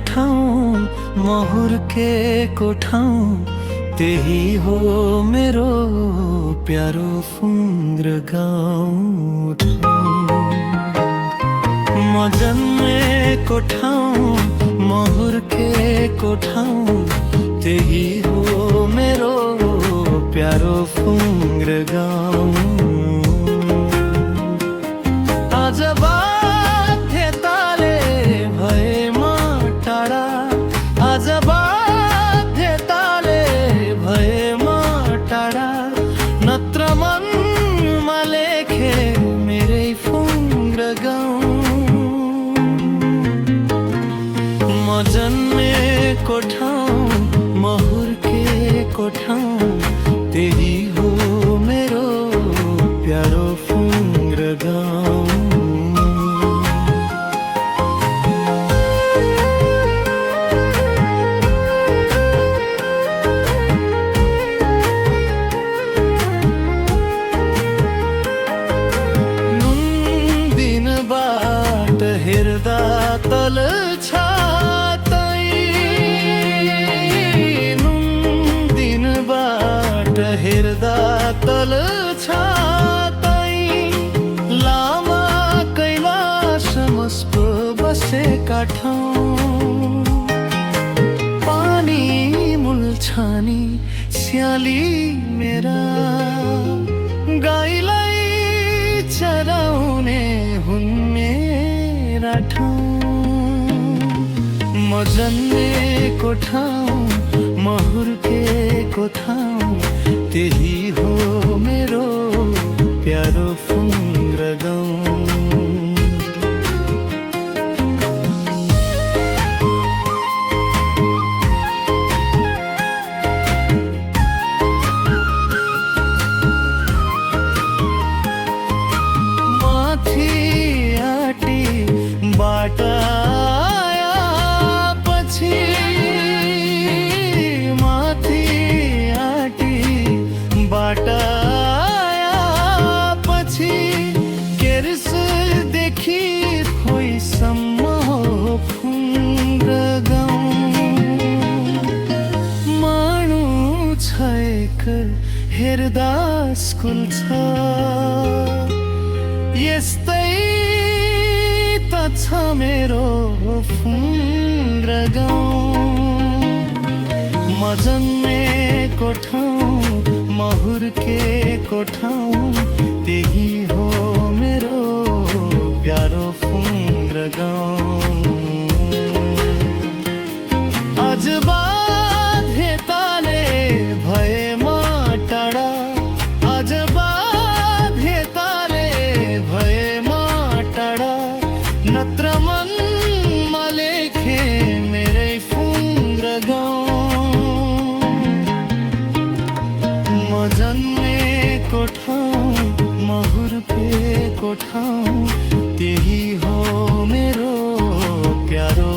ठाउँ महुर्के को ठाउँ त्यही हो मेरो प्यारो फुङ्ग्र गाउँ म जन्मेको ठाउँ महुर्केको ठाउँ त्यही हो मेरो प्यारो फुङ्ग्र गाउँ आज बाध्यताले भएमा टाढा आज बाध्यताले भएमा टाढा नत्र मनमा लेखे मेरै फुङ्ग्र गाउँ म जन्मेको ठाउँ महुर्केको ठाउँ त्यही हो मेरो प्यारो फुङ्ग्र गाउँ हेर्दा तल छातै नुन दिनबाट हेर्दा तल छातै लामा कैलाशमस बसेका ठाउँ पानी मुल्छानी स्याली मेरा गाईलाई चराउने हुन् म जन्मेको ठाउँ महुर्केको ठाउँ त्यही हो मेरो प्यारो फुङ्ग्र गाउँ हेर्दा स्कुल छ यस्तै त छ मेरो फुङ्ग्र गाउँ म जन्मेको ठाउँ महुर्केको ठाउँ त्यही हो मेरो प्यारो फुङ्ग्र गाउँ आज बाध्यताले भएमा टाढा आज बाध्यताले भएमा टाढा नत्र मनमा लेखे मेरै फुङ्ग्र गाउँ म जन्मेको ठाउँ महुर्केको ठाउँ त्यही हो मेरो प्यारो